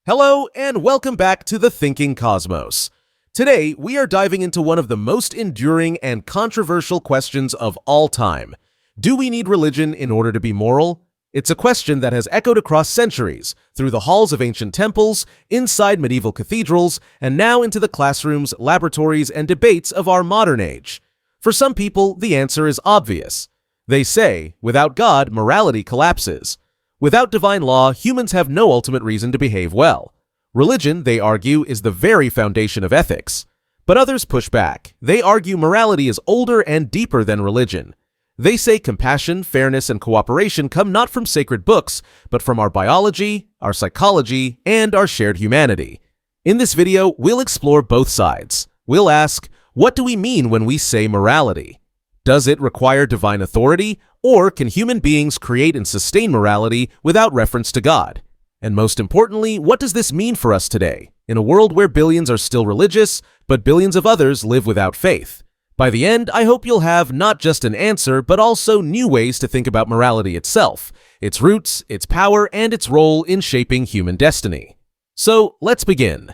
Hello, and welcome back to the Thinking Cosmos. Today, we are diving into one of the most enduring and controversial questions of all time. Do we need religion in order to be moral? It's a question that has echoed across centuries, through the halls of ancient temples, inside medieval cathedrals, and now into the classrooms, laboratories, and debates of our modern age. For some people, the answer is obvious. They say, without God, morality collapses. Without divine law, humans have no ultimate reason to behave well. Religion, they argue, is the very foundation of ethics. But others push back. They argue morality is older and deeper than religion. They say compassion, fairness, and cooperation come not from sacred books, but from our biology, our psychology, and our shared humanity. In this video, we'll explore both sides. We'll ask, what do we mean when we say morality? Does it require divine authority, or can human beings create and sustain morality without reference to God? And most importantly, what does this mean for us today, in a world where billions are still religious, but billions of others live without faith? By the end, I hope you'll have not just an answer, but also new ways to think about morality itself, its roots, its power, and its role in shaping human destiny. So, let's begin.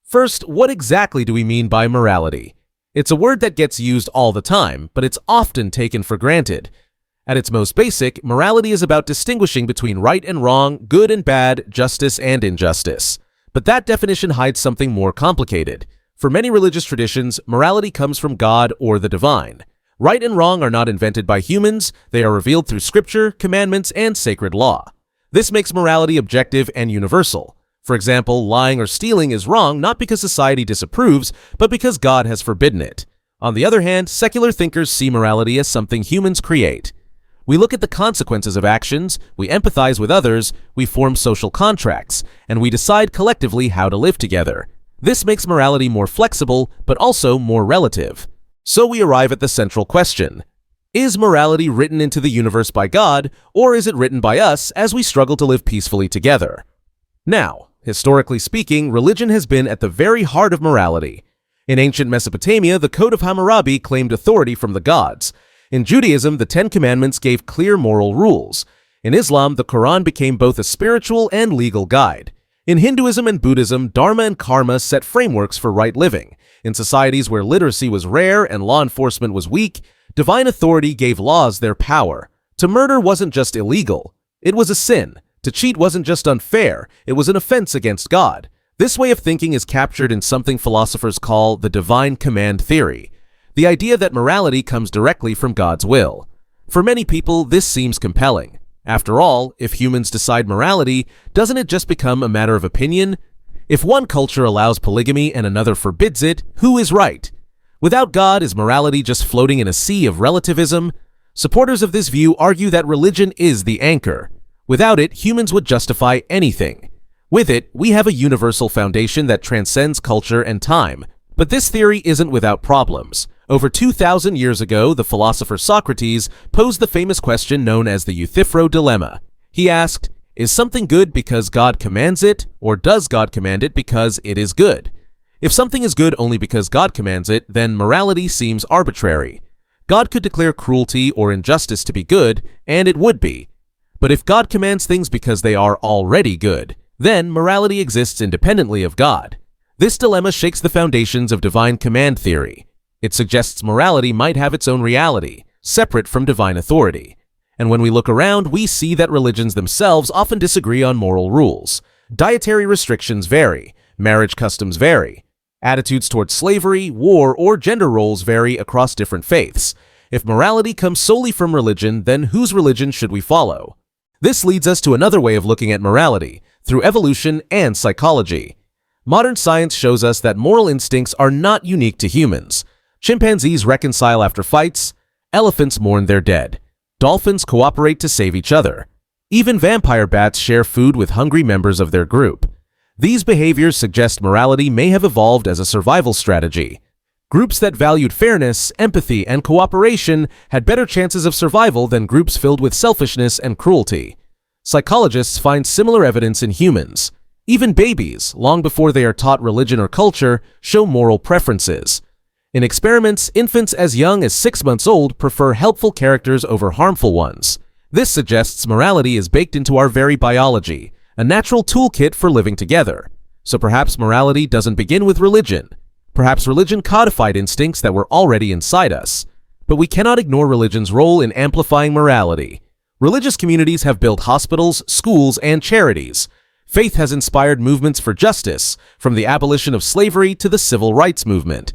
First, what exactly do we mean by morality? It's a word that gets used all the time, but it's often taken for granted. At its most basic, morality is about distinguishing between right and wrong, good and bad, justice and injustice. But that definition hides something more complicated. For many religious traditions, morality comes from God or the divine. Right and wrong are not invented by humans, they are revealed through scripture, commandments, and sacred law. This makes morality objective and universal. For example, lying or stealing is wrong not because society disapproves, but because God has forbidden it. On the other hand, secular thinkers see morality as something humans create. We look at the consequences of actions, we empathize with others, we form social contracts, and we decide collectively how to live together. This makes morality more flexible, but also more relative. So we arrive at the central question. Is morality written into the universe by God, or is it written by us as we struggle to live peacefully together? Now, historically speaking, religion has been at the very heart of morality. In ancient Mesopotamia, the Code of Hammurabi claimed authority from the gods. In Judaism, the Ten Commandments gave clear moral rules. In Islam, the Quran became both a spiritual and legal guide. In Hinduism and Buddhism, Dharma and Karma set frameworks for right living. In societies where literacy was rare and law enforcement was weak, divine authority gave laws their power. To murder wasn't just illegal, it was a sin. To cheat wasn't just unfair, it was an offense against God. This way of thinking is captured in something philosophers call the divine command theory, the idea that morality comes directly from God's will. For many people, this seems compelling. After all, if humans decide morality, doesn't it just become a matter of opinion? If one culture allows polygamy and another forbids it, who is right? Without God, is morality just floating in a sea of relativism? Supporters of this view argue that religion is the anchor. Without it, humans would justify anything. With it, we have a universal foundation that transcends culture and time. But this theory isn't without problems. Over 2,000 years ago, the philosopher Socrates posed the famous question known as the Euthyphro dilemma. He asked, is something good because God commands it, or does God command it because it is good? If something is good only because God commands it, then morality seems arbitrary. God could declare cruelty or injustice to be good, and it would be. But if God commands things because they are already good, then morality exists independently of God. This dilemma shakes the foundations of divine command theory. It suggests morality might have its own reality, separate from divine authority. And when we look around, we see that religions themselves often disagree on moral rules. Dietary restrictions vary, marriage customs vary, attitudes towards slavery, war, or gender roles vary across different faiths. If morality comes solely from religion, then whose religion should we follow? This leads us to another way of looking at morality, through evolution and psychology. Modern science shows us that moral instincts are not unique to humans. Chimpanzees reconcile after fights, elephants mourn their dead, dolphins cooperate to save each other. Even vampire bats share food with hungry members of their group. These behaviors suggest morality may have evolved as a survival strategy. Groups that valued fairness, empathy, and cooperation had better chances of survival than groups filled with selfishness and cruelty. Psychologists find similar evidence in humans. Even babies, long before they are taught religion or culture, show moral preferences. In experiments, infants as young as 6 months old prefer helpful characters over harmful ones. This suggests morality is baked into our very biology, a natural toolkit for living together. So perhaps morality doesn't begin with religion. Perhaps religion codified instincts that were already inside us. But we cannot ignore religion's role in amplifying morality. Religious communities have built hospitals, schools, and charities. Faith has inspired movements for justice, from the abolition of slavery to the civil rights movement.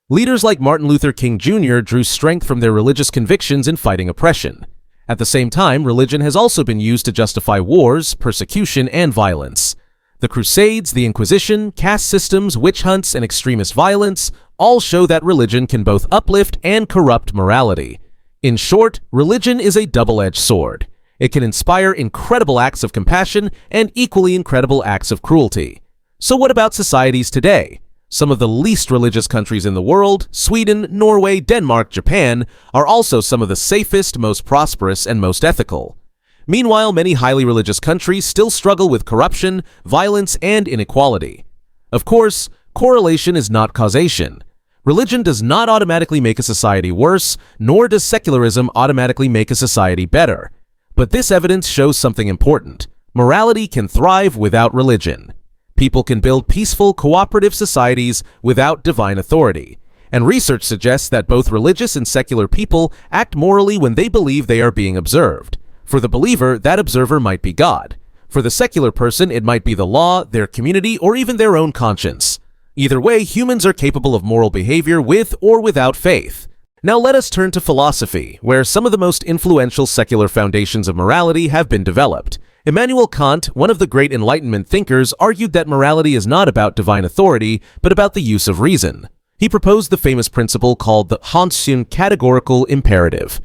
Leaders like Martin Luther King Jr. drew strength from their religious convictions in fighting oppression. At the same time, religion has also been used to justify wars, persecution, and violence. The Crusades, the Inquisition, caste systems, witch hunts, and extremist violence all show that religion can both uplift and corrupt morality. In short, religion is a double-edged sword. It can inspire incredible acts of compassion and equally incredible acts of cruelty. So what about societies today? Some of the least religious countries in the world, Sweden, Norway, Denmark, Japan, are also some of the safest, most prosperous, and most ethical. Meanwhile, many highly religious countries still struggle with corruption, violence, and inequality. Of course, correlation is not causation. Religion does not automatically make a society worse, nor does secularism automatically make a society better. But this evidence shows something important. Morality can thrive without religion. People can build peaceful, cooperative societies without divine authority. And research suggests that both religious and secular people act morally when they believe they are being observed. For the believer, that observer might be God. For the secular person, it might be the law, their community, or even their own conscience. Either way, humans are capable of moral behavior with or without faith. Now let us turn to philosophy, where some of the most influential secular foundations of morality have been developed. Immanuel Kant, one of the great Enlightenment thinkers, argued that morality is not about divine authority, but about the use of reason. He proposed the famous principle called the Kantian categorical imperative.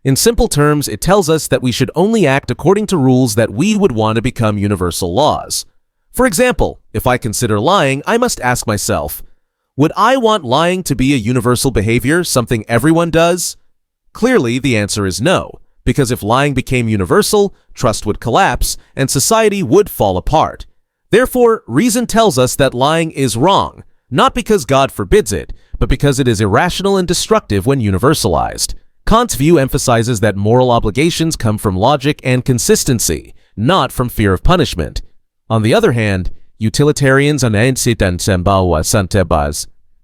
In simple terms, it tells us that we should only act according to rules that we would want to become universal laws. For example, if I consider lying, I must ask myself, would I want lying to be a universal behavior, something everyone does? Clearly, the answer is no, because if lying became universal, trust would collapse and society would fall apart. Therefore, reason tells us that lying is wrong, not because God forbids it, but because it is irrational and destructive when universalized. Kant's view emphasizes that moral obligations come from logic and consistency, not from fear of punishment. On the other hand, utilitarians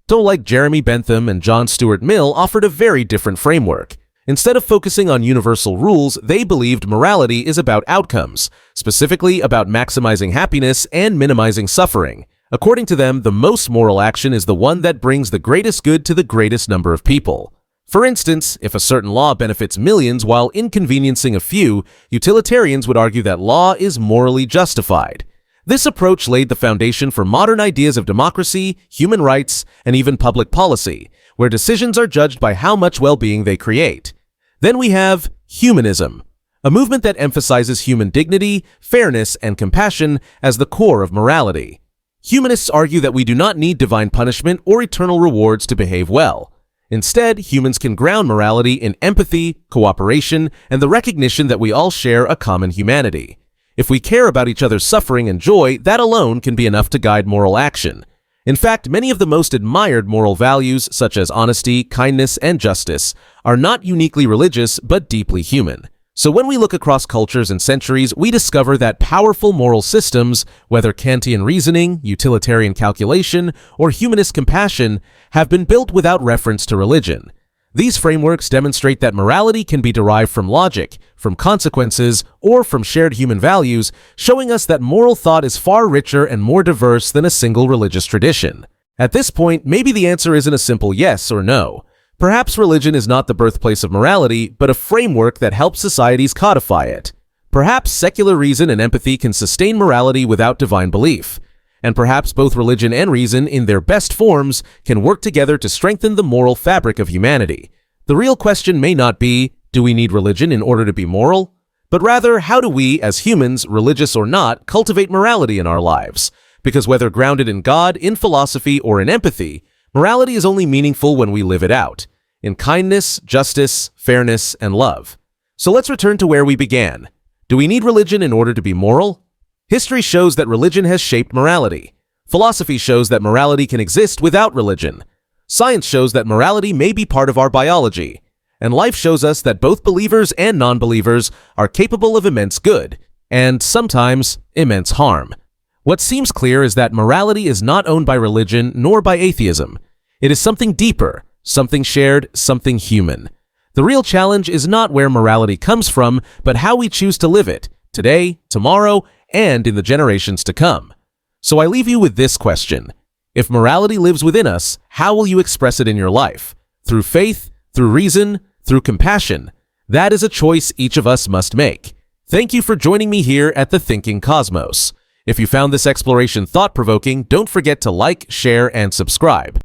don't like Jeremy Bentham and John Stuart Mill offered a very different framework. Instead of focusing on universal rules, they believed morality is about outcomes, specifically about maximizing happiness and minimizing suffering. According to them, the most moral action is the one that brings the greatest good to the greatest number of people. For instance, if a certain law benefits millions while inconveniencing a few, utilitarians would argue that law is morally justified. This approach laid the foundation for modern ideas of democracy, human rights, and even public policy, where decisions are judged by how much well-being they create. Then we have humanism, a movement that emphasizes human dignity, fairness, and compassion as the core of morality. Humanists argue that we do not need divine punishment or eternal rewards to behave well. Instead, humans can ground morality in empathy, cooperation, and the recognition that we all share a common humanity. If we care about each other's suffering and joy, that alone can be enough to guide moral action. In fact, many of the most admired moral values, such as honesty, kindness, and justice, are not uniquely religious but deeply human. So when we look across cultures and centuries, we discover that powerful moral systems, whether Kantian reasoning, utilitarian calculation, or humanist compassion, have been built without reference to religion. These frameworks demonstrate that morality can be derived from logic, from consequences, or from shared human values, showing us that moral thought is far richer and more diverse than a single religious tradition. At this point, maybe the answer isn't a simple yes or no. Perhaps religion is not the birthplace of morality, but a framework that helps societies codify it. Perhaps secular reason and empathy can sustain morality without divine belief. And perhaps both religion and reason, in their best forms, can work together to strengthen the moral fabric of humanity. The real question may not be, do we need religion in order to be moral? But rather, how do we, as humans, religious or not, cultivate morality in our lives? Because whether grounded in God, in philosophy, or in empathy, morality is only meaningful when we live it out, in kindness, justice, fairness, and love. So let's return to where we began. Do we need religion in order to be moral? History shows that religion has shaped morality. Philosophy shows that morality can exist without religion. Science shows that morality may be part of our biology. And life shows us that both believers and non-believers are capable of immense good. and sometimes immense harm. What seems clear is that morality is not owned by religion nor by atheism. It is something deeper, something shared, something human. The real challenge is not where morality comes from, but how we choose to live it, today, tomorrow, and in the generations to come. So I leave you with this question. If morality lives within us, how will you express it in your life? Through faith, through reason, through compassion? That is a choice each of us must make. Thank you for joining me here at the Thinking Cosmos. If you found this exploration thought-provoking, don't forget to like, share, and subscribe.